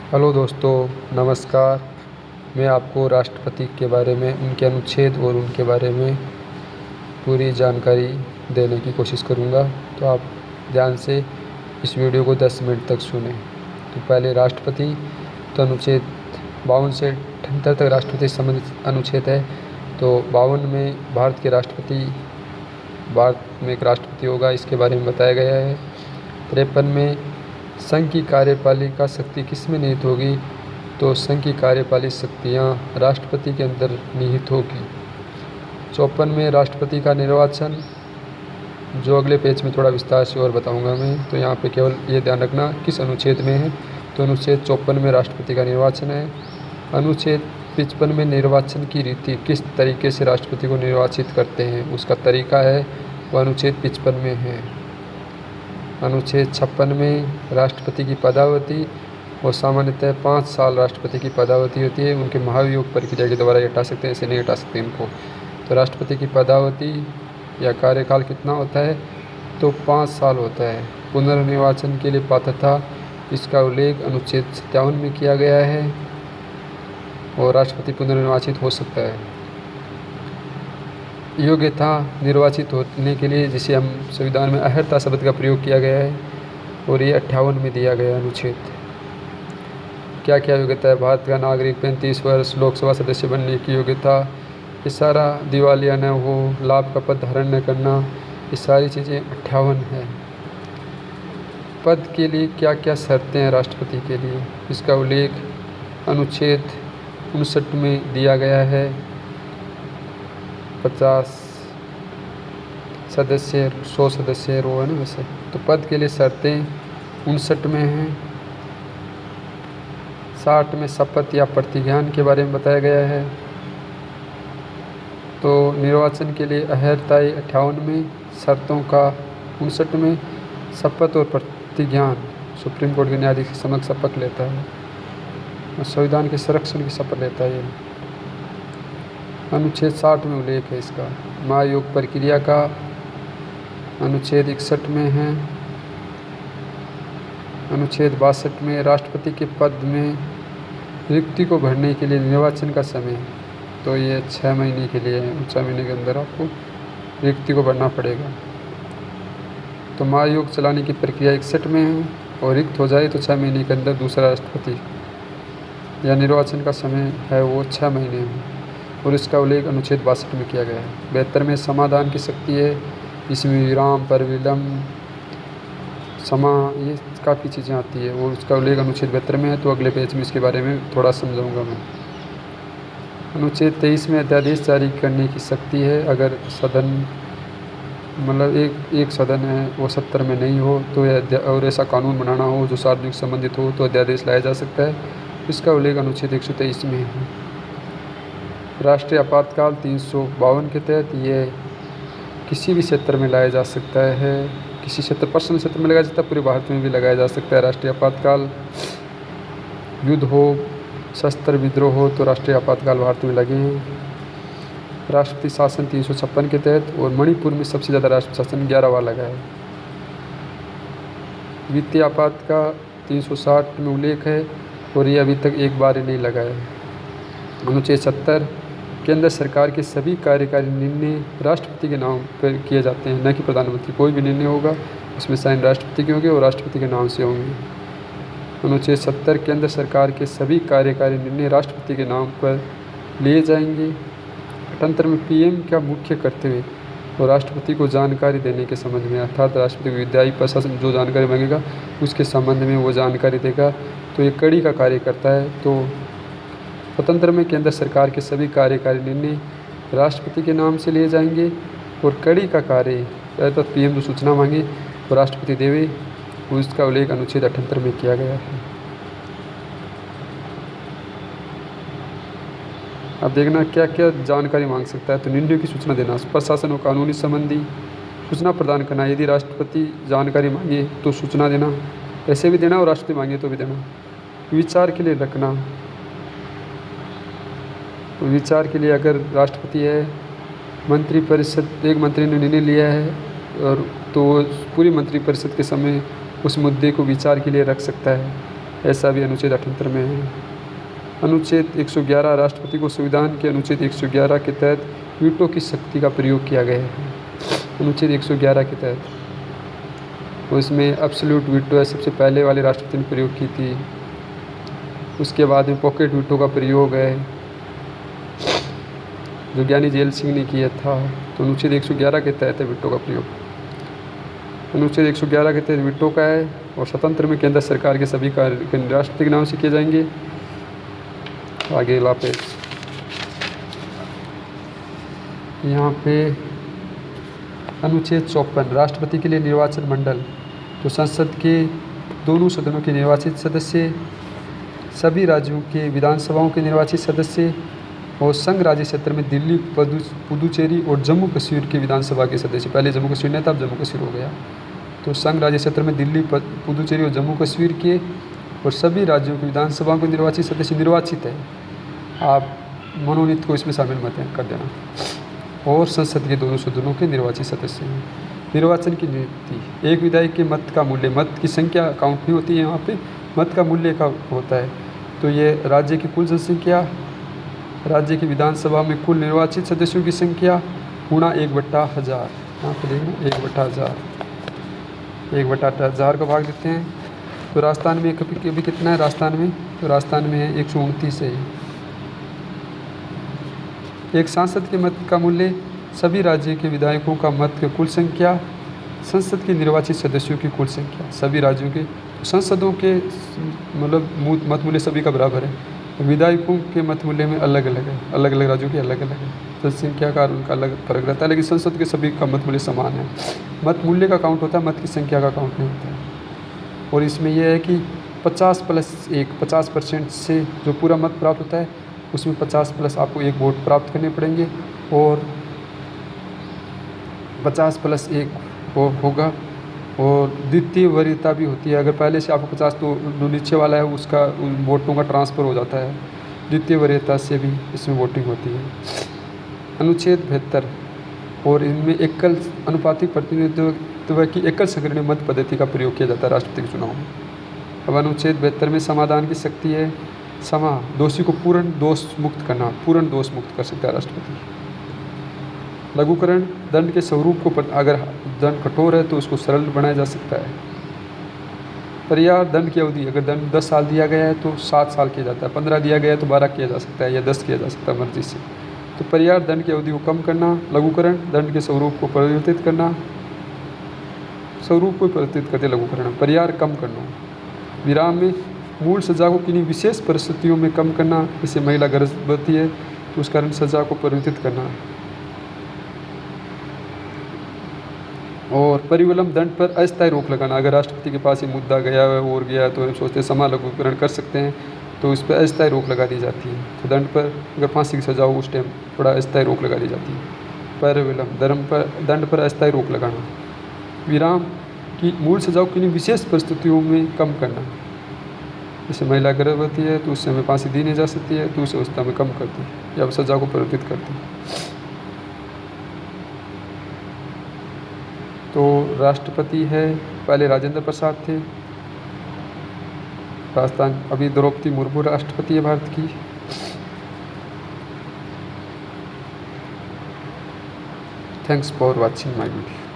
Hello दोस्तों, नमस्कार। मैं आपको राष्ट्रपति के बारे में, उनके अनुच्छेद और उनके बारे में पूरी जानकारी देने की कोशिश करूंगा। तो आप ध्यान से इस वीडियो को 10 मिनट तक सुनें। तो पहले राष्ट्रपति, तो अनुच्छेद 52 से 78 तक राष्ट्रपति से संबंधित अनुच्छेद है। तो 52 में भारत के राष्ट्रपति, भारत में एक राष्ट्रपति होगा, इसके बारे में बताया गया है। 53 में संघ की कार्यपालिका शक्ति किस में निहित होगी? तो संघ की कार्यपालिक शक्तियाँ राष्ट्रपति के अंदर निहित होगी। 54 में राष्ट्रपति का निर्वाचन, जो अगले पेज में थोड़ा विस्तार से और बताऊंगा मैं। तो यहाँ पे केवल ये ध्यान रखना किस अनुच्छेद में है। तो अनुच्छेद 54 में राष्ट्रपति का निर्वाचन है। अनुच्छेद 55 में निर्वाचन की रीति, किस तरीके से राष्ट्रपति को निर्वाचित करते हैं उसका तरीका है, वह अनुच्छेद 55 में है। अनुच्छेद 56 में राष्ट्रपति की पदावधि, और सामान्यतः 5 साल राष्ट्रपति की पदावधि होती है। उनके महाभियोग प्रक्रिया के द्वारा हटा सकते हैं, ऐसे नहीं हटा सकते इनको। तो राष्ट्रपति की पदावधि या कार्यकाल कितना होता है? तो 5 साल होता है। पुनर्निर्वाचन के लिए पात्रता, इसका उल्लेख अनुच्छेद 57 में किया गया है, और राष्ट्रपति पुनर्निर्वाचित हो सकता है। योग्यता निर्वाचित होने के लिए, जिसे हम संविधान में अर्हता शब्द का प्रयोग किया गया है, और ये 58 में दिया गया अनुच्छेद। क्या क्या योग्यता है? भारत का नागरिक, 35 वर्ष, लोकसभा सदस्य बनने की योग्यता, ये सारा, दिवालिया न हो, लाभ का पद धारण न करना, ये सारी चीज़ें 58 है। पद के लिए क्या क्या शर्तें हैं राष्ट्रपति के लिए, इसका उल्लेख अनुच्छेद 59 में दिया गया है। 50 सदस्य, 100 सदस्य रो है ना वैसे। तो पद के लिए शर्तें 59 में हैं। 60 में शपथ या प्रतिज्ञान के बारे में बताया गया है। तो निर्वाचन के लिए अर्हताएँ 58 में, शर्तों का 59 में। शपथ और प्रतिज्ञान, सुप्रीम कोर्ट के न्यायाधीश के समक्ष शपथ लेता है और संविधान के संरक्षण की शपथ लेता है। अनुच्छेद 60 में उल्लेख है इसका। महाभियोग प्रक्रिया का अनुच्छेद 61 में है। अनुच्छेद 62 में राष्ट्रपति के पद में रिक्ति को भरने के लिए निर्वाचन का समय, तो ये 6 महीने के लिए है। 6 महीने के अंदर आपको रिक्ति को भरना पड़ेगा। तो महाभियोग चलाने की प्रक्रिया 61 में है, और रिक्त हो जाए तो 6 महीने के अंदर दूसरा राष्ट्रपति, या निर्वाचन का समय है वो 6 महीने है, और इसका उल्लेख अनुच्छेद 62 में किया गया है। 72 में समाधान की शक्ति है, इसमें विराम पर विलम्ब, समा, ये काफ़ी चीज़ें आती है, और उसका उल्लेख अनुच्छेद 72 में है। तो अगले पेज में इसके बारे में थोड़ा समझाऊंगा मैं। अनुच्छेद 23 में अध्यादेश जारी करने की शक्ति है। अगर सदन, मतलब एक सदन है वो 70 में नहीं हो, तो और ऐसा कानून बनाना हो जो सार्वजनिक संबंधित हो, तो अध्यादेश लाया जा सकता है। इसका उल्लेख अनुच्छेद 123 में है। राष्ट्रीय आपातकाल 352 के तहत ये किसी भी क्षेत्र में लाया जा सकता है। किसी क्षेत्र, पर्सनल क्षेत्र में लगाया जाता है, पूरे भारत में भी लगाया जा सकता है राष्ट्रीय आपातकाल। युद्ध हो, शस्त्र विद्रोह हो, तो राष्ट्रीय आपातकाल भारत में लगे हैं। राष्ट्रपति शासन 356 के तहत, और मणिपुर में सबसे ज़्यादा राष्ट्रपति शासन 11वां लगा है। वित्तीय आपात का 360 में उल्लेख है, और ये अभी तक एक बार ही नहीं लगा है। अनुच्छेद 70, केंद्र सरकार के सभी कार्यकारी निर्णय राष्ट्रपति के नाम पर किए जाते हैं, न कि प्रधानमंत्री। कोई भी निर्णय होगा उसमें साइन राष्ट्रपति के होंगे और राष्ट्रपति के नाम से होंगे। अनुच्छेद 70, केंद्र सरकार के सभी कार्यकारी निर्णय राष्ट्रपति के नाम पर लिए जाएंगे। 78 में पीएम का मुख्य कर्तव्य और राष्ट्रपति को जानकारी देने के संबंध में, अर्थात राष्ट्रपति विधायी प्रशासन जो जानकारी मांगेगा उसके संबंध में वो जानकारी देगा, तो ये कड़ी का कार्य करता है। तो स्वतंत्र में केंद्र सरकार के सभी कार्यकारी निर्णय राष्ट्रपति के नाम से लिए जाएंगे, और कड़ी का कार्य, तो पीएम जो सूचना मांगे वो राष्ट्रपति देवे, उसका उल्लेख अनुच्छेद 78 में किया गया है। अब देखना क्या क्या जानकारी मांग सकता है। तो निर्णयों की सूचना देना, प्रशासन और कानूनी संबंधी सूचना प्रदान करना। यदि राष्ट्रपति जानकारी मांगे तो सूचना देना, ऐसे भी देना, और राष्ट्रपति मांगे तो भी देना। विचार के लिए रखना, विचार के लिए अगर राष्ट्रपति है, मंत्रिपरिषद, एक मंत्री ने निर्णय लिया है, और तो पूरी मंत्रिपरिषद के समय उस मुद्दे को विचार के लिए रख सकता है। ऐसा भी अनुच्छेद 78 में है। अनुच्छेद 111 राष्ट्रपति को संविधान के अनुच्छेद 111 के तहत वीटो की शक्ति का प्रयोग किया गया है। अनुच्छेद 111 के तहत उसमें एब्सोल्यूट वीटो है, सबसे पहले वाले राष्ट्रपति ने प्रयोग की थी। उसके बाद में पॉकेट वीटो का प्रयोग है जो ज्ञानी जेल सिंह ने किया था। तो अनुच्छेद 111 के तहत है वीटो का प्रयोग। अनुच्छेद 111 के तहत वीटो का है और स्वतंत्र में केंद्र सरकार के सभी कार्य राष्ट्रपति के नाम से किए जाएंगे। आगे लापेज यहाँ पे अनुच्छेद 54 राष्ट्रपति के लिए निर्वाचन मंडल, तो संसद के दोनों सदनों के निर्वाचित सदस्य, सभी राज्यों के विधानसभाओं के निर्वाचित सदस्य और संघ राज्य क्षेत्र में दिल्ली, पुदुचेरी और जम्मू कश्मीर के विधानसभा के सदस्य। पहले जम्मू कश्मीर नहीं था, अब जम्मू कश्मीर हो गया। तो संघ राज्य क्षेत्र में दिल्ली, पुदुचेरी और जम्मू कश्मीर के और सभी राज्यों की विधानसभाओं के निर्वाचित सदस्य निर्वाचित है। आप मनोनीत को इसमें शामिल मत कर देना। और संसद के दोनों सदनों के निर्वाचित सदस्य हैं। निर्वाचन की नीति, एक विधायक के मत का मूल्य, मत की संख्या काउंट नहीं होती है यहाँ पे, मत का मूल्य का होता है। तो ये राज्य की कुल जनसंख्या, राज्य की विधानसभा में कुल निर्वाचित सदस्यों की संख्या गुणा 1/1000। यहाँ पर देखना 1/1000, 1/1000 का भाग देते हैं। तो राजस्थान में कभी कितना है राजस्थान में? तो राजस्थान में है 129 है। एक सांसद के मत का मूल्य सभी राज्य के विधायकों का मत की कुल संख्या, संसद के निर्वाचित सदस्यों की कुल संख्या, सभी राज्यों के संसदों के मतलब मत मूल्य सभी का बराबर है। विधायकों के मत मूल्य में अलग अलग है, अलग अलग राज्यों के अलग अलग है, जनसंख्या का उनका अलग फर्क रहता है, लेकिन संसद के सभी का मत मूल्य समान है। मत मूल्य का काउंट होता है, मत की संख्या का काउंट नहीं होता है। और इसमें यह है कि 50+1, 50% से जो पूरा मत प्राप्त होता है उसमें 50 प्लस आपको 1 वोट प्राप्त करने पड़ेंगे और 50+1 होगा। और द्वितीय वरीयता भी होती है। अगर पहले से आपको 50 तो जो नीचे वाला है उसका उन वोटों का ट्रांसफ़र हो जाता है। द्वितीय वरीयता से भी इसमें वोटिंग होती है। अनुच्छेद 72 और इनमें एकल अनुपातिक प्रतिनिधित्व की एकल संग्रहणीय मत पद्धति का प्रयोग किया जाता है राष्ट्रपति के चुनाव में। अब अनुच्छेद 72 में समाधान की शक्ति है। दोषी को पूर्ण दोष मुक्त करना, पूर्ण दोष मुक्त कर सकता है राष्ट्रपति। लघुकरण, दंड के स्वरूप को अगर दंड कठोर है तो उसको सरल बनाया जा सकता है। परिहार, दंड की अवधि, अगर दंड 10 साल दिया गया है तो 7 साल किया जाता है, 15 दिया गया है तो 12 किया जा सकता है या 10 किया जा सकता है मर्जी से। तो परिहार, दंड की अवधि को कम करना। लघुकरण, दंड के स्वरूप को परिवर्तित करना, स्वरूप को परिवर्तित करते लघुकरण। परिहार, कम करना। विराम में मूल सजा को किन्हीं विशेष परिस्थितियों में कम करना, जैसे महिला गर्भवती है तो उस कारण सजा को परिवर्तित करना। और परिवलम, दंड पर अस्थायी रोक लगाना। अगर राष्ट्रपति के पास ये मुद्दा गया है और गया है तो हम सोचते हैं समा लघुकरण कर सकते हैं, तो इस पर अस्थायी रोक लगा दी जाती है। तो दंड पर अगर फांसी की सजा हो उस टाइम थोड़ा अस्थायी रोक लगा दी जाती है। परिवलम, दंड पर अस्थायी रोक लगाना। विराम, की मूल सजा को किन्हीं विशेष परिस्थितियों में कम करना, जैसे महिला गर्भवती है तो उस समय फांसी दी नहीं जा सकती है तो उस अवस्था में कम करती है या सजा को परिवर्तित करती है। तो राष्ट्रपति है, पहले राजेंद्र प्रसाद थे, राजस्थान, अभी द्रौपदी मुर्मू राष्ट्रपति है भारत की। Thanks for watching my video.